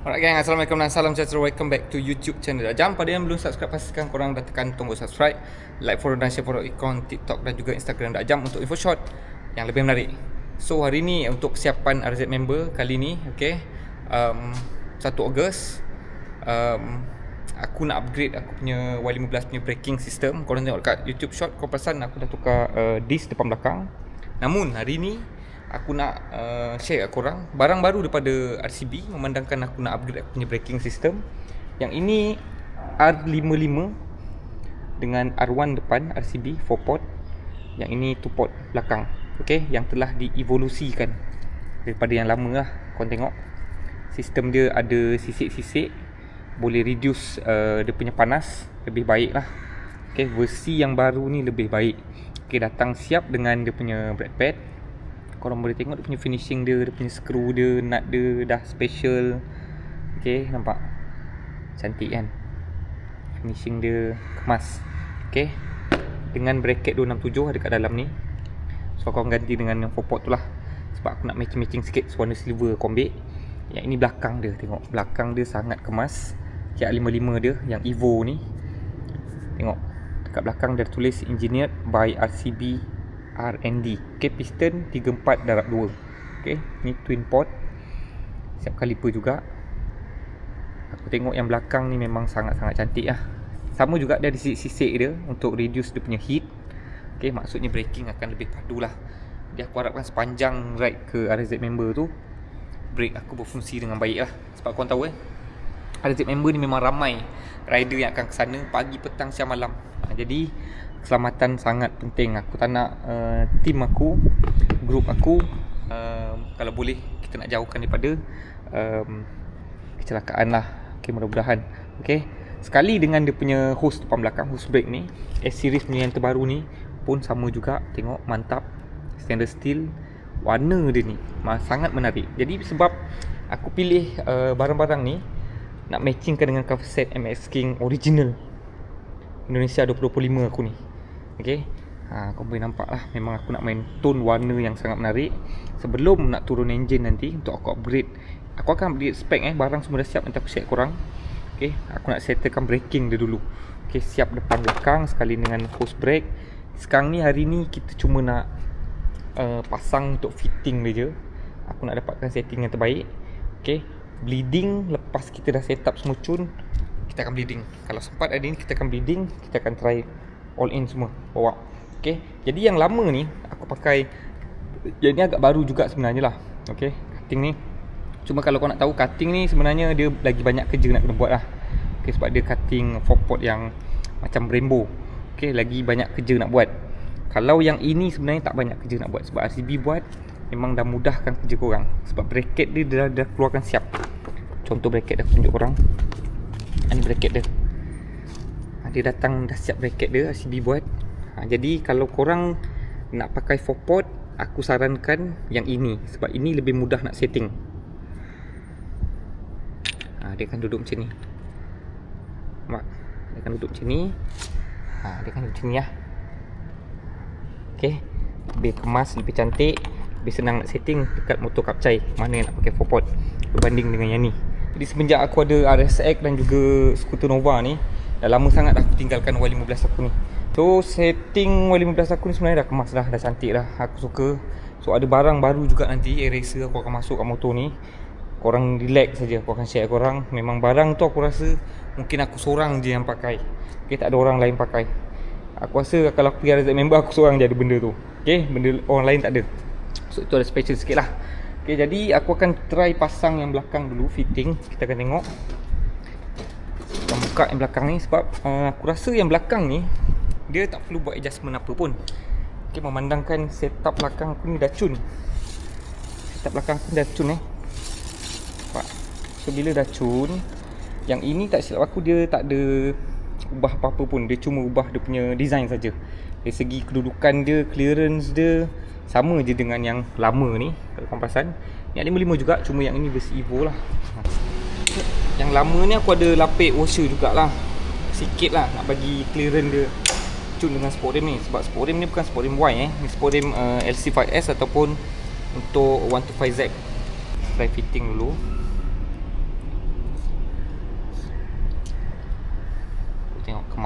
Alright gang, Assalamualaikum dan salam sejahtera. Welcome back to YouTube channel Dajjam. Pada yang belum subscribe, pastikan korang dah tekan tombol subscribe, like, follow dan share follow ikon TikTok dan juga Instagram Dajjam untuk info short yang lebih menarik. So hari ni untuk kesiapan RZ member kali ni, okay, 1 Ogos, aku nak upgrade aku punya Y15 punya braking system. Korang tengok kat YouTube short, kau perasan aku dah tukar disc depan belakang. Namun hari ni aku nak share kat korang barang baru daripada RCB, memandangkan aku nak upgrade aku punya braking system. Yang ini R55 dengan R1 depan RCB 4 port. Yang ini 2 port belakang. Okay, yang telah dievolusikan daripada yang lama lah. Korang tengok sistem dia ada sisik-sisik, boleh reduce dia punya panas, lebih baik lah. Okay, versi yang baru ni lebih baik. Okay, datang siap dengan dia punya brake pad. Korang boleh tengok dia punya finishing dia, dia punya screw dia, nut dia dah special. Okay, nampak cantik kan? Finishing dia kemas. Okay, dengan bracket 267 ada kat dalam ni. So korang ganti dengan yang 4 port tu lah, sebab aku nak matching-matching sikit warna silver aku ambil. Yang ini belakang dia, tengok belakang dia sangat kemas. R55 dia yang Evo ni, tengok dekat belakang dia tulis engineered by RCB R&D. Okay, piston 34 darab 2. Okay, ni twin port, siap kaliper juga. Aku tengok yang belakang ni memang sangat-sangat cantik lah. Sama juga dia ada sisik-sisik dia untuk reduce dia punya heat. Okay, maksudnya braking akan lebih padu lah. Jadi aku harapkan sepanjang ride ke RZ member tu, brake aku berfungsi dengan baik lah. Sebab korang tahu RZ member ni memang ramai rider yang akan ke sana pagi, petang, siang, malam. Jadi keselamatan sangat penting. Aku tak nak team aku, group aku, kalau boleh kita nak jauhkan daripada kecelakaan lah. Okay, mudah-mudahan. Okay, sekali dengan dia punya hose depan belakang, hose brake ni S-series punya yang terbaru ni pun sama juga. Tengok, mantap, stainless steel. Warna dia ni sangat menarik. Jadi sebab aku pilih barang-barang ni nak matchingkan dengan cover set MX King original Indonesia 2025 aku ni. Okay, kau boleh nampak lah, memang aku nak main tone warna yang sangat menarik. Sebelum nak turun engine nanti, untuk aku upgrade, aku akan upgrade spek barang semua dah siap, nanti aku share korang. Okay, aku nak settlekan braking dia dulu. Okay, siap depan belakang sekali dengan hose brake. Sekarang ni, hari ni kita cuma nak pasang untuk fitting dia je. Aku nak dapatkan setting yang terbaik. Okay, bleeding lepas kita dah set up semua cun, kita akan bleeding. Kalau sempat hari ni kita akan bleeding, kita akan try all in semua bawa. Okay, jadi yang lama ni aku pakai, yang ni agak baru juga sebenarnya lah. Okay, cutting ni, cuma kalau kau nak tahu, cutting ni sebenarnya dia lagi banyak kerja nak kena buat lah. Okay, sebab dia cutting 4 port yang macam Brembo. Okay, lagi banyak kerja nak buat. Kalau yang ini sebenarnya tak banyak kerja nak buat, sebab RCB buat memang dah mudahkan kerja korang. Sebab bracket dia dah keluarkan siap. Contoh bracket dah tunjuk korang. Ini bracket dia. Dia datang dah siap bracket dia, RCB buat. Jadi kalau korang nak pakai 4 port, aku sarankan yang ini, sebab ini lebih mudah nak setting. Dia akan duduk macam ni. Nampak? Dia akan duduk macam ni. Dia akan duduk macam ni lah. Okay, lebih kemas, lebih cantik, lebih senang nak setting dekat motor Kapcai mana yang nak pakai 4 port berbanding dengan yang ni. Jadi semenjak aku ada RSX dan juga skuter Nova ni, dah lama sangat dah aku tinggalkan Y15 aku ni. So setting Y15 aku ni sebenarnya dah kemas dah cantik dah. Aku suka. So ada barang baru juga nanti, eraser aku akan masuk kat motor ni. Korang relax saja, aku akan share korang. Memang barang tu aku rasa mungkin aku seorang je yang pakai. Okay, tak ada orang lain pakai. Aku rasa kalau aku pergi RZ member, aku seorang je ada benda tu. Okay, benda orang lain tak ada. So itu ada special sikit lah. Okay, jadi aku akan try pasang yang belakang dulu, fitting. Kita akan tengok. Kita buka yang belakang ni, sebab aku rasa yang belakang ni dia tak perlu buat adjustment apa pun. Okay, memandangkan setup belakang aku ni dah cun. Setup belakang aku dah cun nampak? So bila dah cun, yang ini tak silap aku, dia tak ada ubah apa-apa pun. Dia cuma ubah dia punya design saja. Dari segi kedudukan dia, clearance dia sama je dengan yang lama ni. Kalau korang perasan, yang 55 juga, cuma yang ini versi Evo lah. Yang lama ni aku ada lapik washer jugalah, sikit lah nak bagi clearance dia cun dengan sport rim ni. Sebab sport rim ni bukan sport rim Y ni sport rim LC5S ataupun untuk 125Z. Try fitting dulu.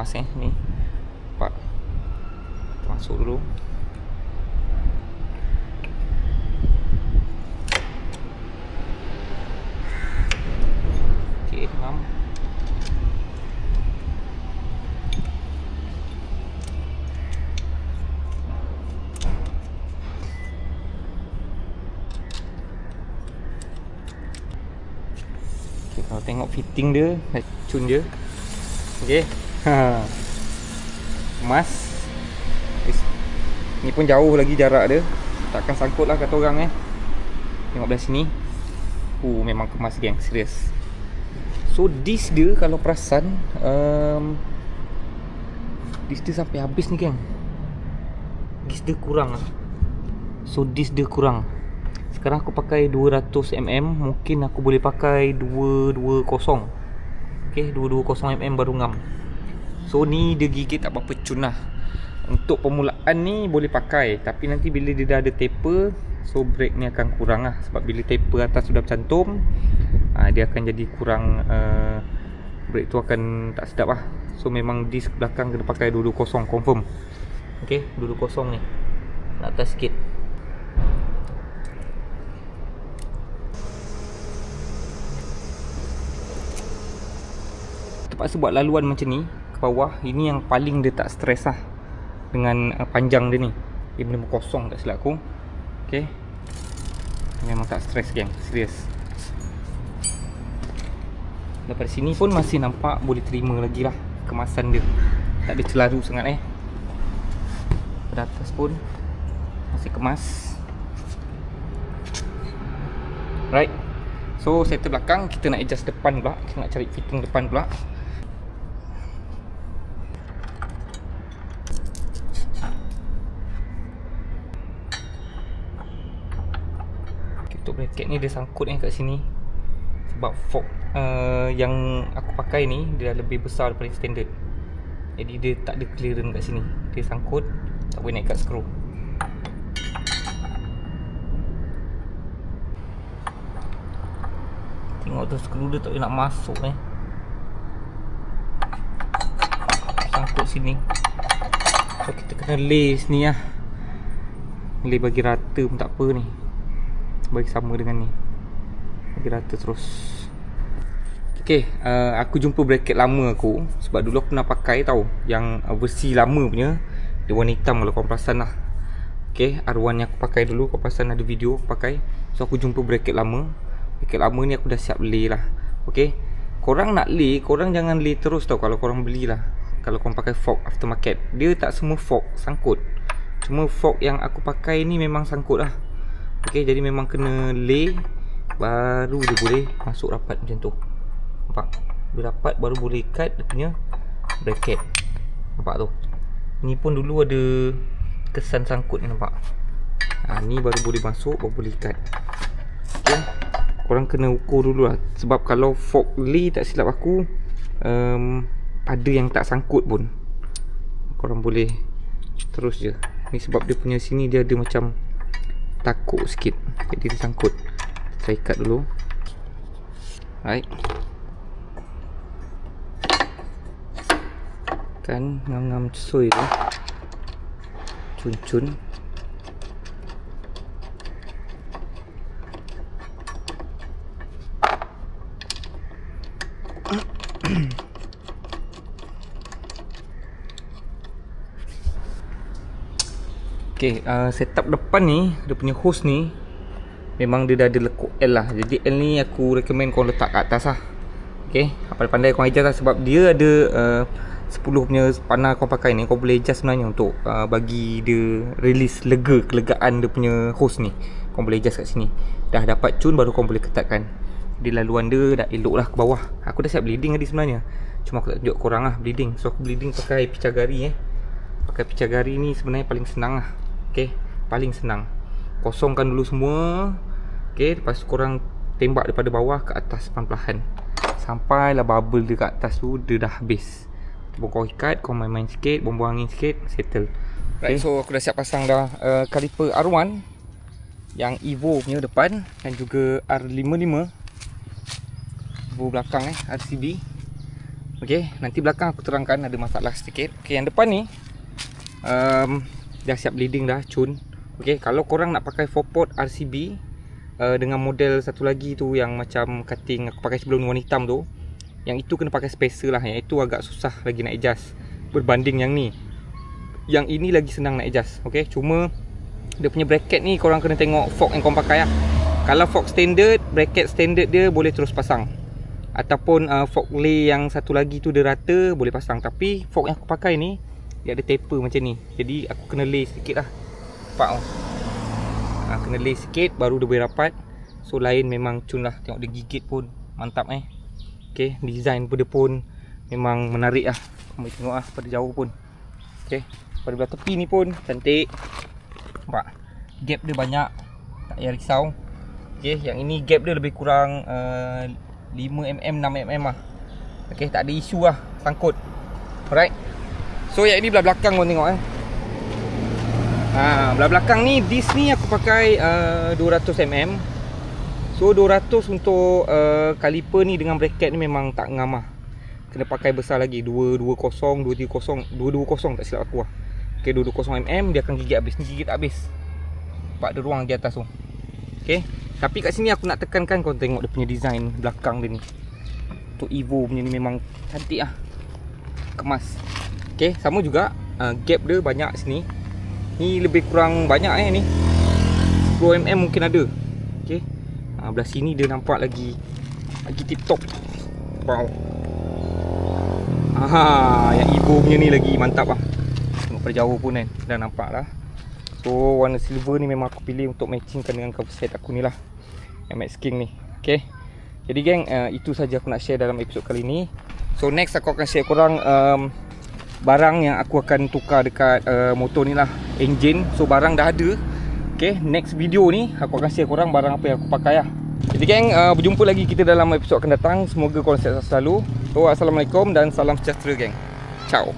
kemas ni. Nampak. Kita masuk dulu. Okey, ngam. Okay, kalau tengok fitting dia, cun dia. Okey. Kemas. Ni pun jauh lagi jarak dia. Takkan sangkut lah kata orang Tengok belah sini. Memang kemas geng, serius. So disk dia kalau perasan disk dia sampai habis ni geng. Disk dia kurang lah. So disk dia kurang. Sekarang aku pakai 200mm. Mungkin aku boleh pakai 220. Okay, 220mm baru ngam. So ni dia gigit tak apa-apa cun lah. Untuk permulaan ni boleh pakai. Tapi nanti bila dia dah ada taper, so brake ni akan kurang lah. Sebab bila taper atas sudah bercantum, dia akan jadi kurang, brake tu akan tak sedap lah. So memang disk belakang kena pakai 220 confirm. Okay, 220 ni nak atas sikit. Terpaksa buat laluan macam ni ke bawah. Ini yang paling dia tak stres lah dengan panjang dia ni. Dia benar-benar kosong tak silap aku. Okay, memang tak stres geng, serius. Daripada sini pun masih nampak boleh terima lagi lah kemasan dia. Tak ada celaru sangat Pada atas pun masih kemas. Right. So settle belakang, kita nak adjust depan pula. Kita nak cari fitting depan pula. Untuk bracket ni dia sangkut kat sini. Sebab fork yang aku pakai ni dia dah lebih besar daripada standard. Jadi dia tak ada clearance kat sini. Dia sangkut, tak boleh naik kat skru. Tengok tu skru dia tak boleh nak masuk Sangkut sini. So kita kena lay sini lah. Lay bagi rata pun tak apa ni. Bagi sama dengan ni. Bagi rata terus. Okay, aku jumpa bracket lama aku. Sebab dulu aku pernah pakai tau. Yang versi lama punya. Dia warna hitam kalau korang perasan lah. Okay, R1 yang aku pakai dulu. Korang perasan ada video aku pakai. So aku jumpa bracket lama. Bracket lama ni aku dah siap lay lah. Okay, korang nak lay, korang jangan lay terus tau kalau korang belilah. Kalau korang pakai fork aftermarket, dia tak semua fork sangkut. Cuma fork yang aku pakai ni memang sangkut lah. Okay, jadi memang kena lay, baru dia boleh masuk rapat macam tu. Nampak? Dia rapat baru boleh ikat dia punya bracket. Nampak tu? Ni pun dulu ada kesan sangkut ni, nampak? Ni baru boleh masuk, baru boleh ikat. Okay, korang kena ukur dulu lah. Sebab kalau fork lay tak silap aku, ada yang tak sangkut pun, korang boleh terus je. Ni sebab dia punya sini dia ada macam takuk sikit, jadi dia sangkut. Saya ikat dulu. Right. Kan ngam-ngam cesoi tu, cun-cun. Okay, setup depan ni, dia punya hose ni memang dia dah ada lekuk L lah. Jadi L ni aku recommend kau letak kat atas lah. Okay, pandai-pandai kau adjust lah. Sebab dia ada 10 punya panah kau pakai ni, kau boleh adjust sebenarnya untuk bagi dia release kelegaan dia punya hose ni. Kau boleh adjust kat sini. Dah dapat cun baru kau boleh ketatkan. Jadi laluan dia dah elok lah ke bawah. Aku dah siap bleeding tadi sebenarnya. Cuma aku tak tunjuk korang lah bleeding. So aku bleeding pakai picagari Pakai picagari ni sebenarnya paling senang lah. Okay, paling senang. Kosongkan dulu semua. Okay, lepas tu korang tembak daripada bawah ke atas perlahan-lahan. Sampailah bubble dia kat atas tu, dia dah habis. Kau ikat, kau main-main sikit, buang-buang angin sikit, settle. Okay. Right, so aku dah siap pasang dah kaliper R1 yang Evo punya depan dan juga R55 Evo belakang RCB. Okay, nanti belakang aku terangkan ada masalah sedikit. Okay, yang depan ni dah siap bleeding dah, cun. Okay, kalau korang nak pakai 4-port RCB dengan model satu lagi tu yang macam cutting aku pakai sebelum warna hitam tu, yang itu kena pakai spacer lah. Yang itu agak susah lagi nak adjust berbanding yang ni. Yang ini lagi senang nak adjust. Okay, cuma dia punya bracket ni korang kena tengok fork yang korang pakai lah. Kalau fork standard, bracket standard dia boleh terus pasang. Ataupun fork lay yang satu lagi tu dia rata, boleh pasang. Tapi fork yang aku pakai ni dia ada taper macam ni. Jadi aku kena lay sikit lah. Nampak tau, kena lay sikit baru dia boleh rapat. So lain memang cun lah. Tengok dia gigit pun mantap Okay, design pun dia pun memang menarik lah. Boleh tengok lah pada jauh pun. Okay, pada belah tepi ni pun cantik. Nampak, gap dia banyak, tak payah risau. Okay, yang ini gap dia lebih kurang 5mm, 6mm lah. Okay, tak ada isu lah sangkut. Alright. So yang ini belah belakang kau tengok belah belakang ni, disc ni aku pakai 200mm. So 200 untuk kaliper ni dengan bracket ni memang tak ngam lah. Kena pakai besar lagi, 220, 230, 220 tak silap aku lah. Okay, 220mm dia akan gigit habis. Ni gigit tak habis. Nampak ada ruang di atas tu. Okay, tapi kat sini aku nak tekankan kau tengok dia punya design belakang dia ni. Untuk Evo punya ni memang cantik lah, kemas. Okay, sama juga gap dia banyak sini. Ni lebih kurang banyak ni 10mm mungkin ada. Okay, belah sini dia nampak lagi tip top. Wow. Yang Evo punya ni lagi mantap lah. Tengok pada jauh pun kan dah nampak lah. So warna silver ni memang aku pilih untuk matchingkan dengan cover set aku ni lah, yang Max King ni. Okay, jadi geng, itu saja aku nak share dalam episod kali ni. So next aku akan share korang barang yang aku akan tukar dekat motor ni lah, engine. So barang dah ada. Okay, next video ni aku akan share korang barang apa yang aku pakai lah. Jadi geng, berjumpa lagi kita dalam episod akan datang. Semoga korang sihat selalu. So assalamualaikum dan salam sejahtera geng. Ciao.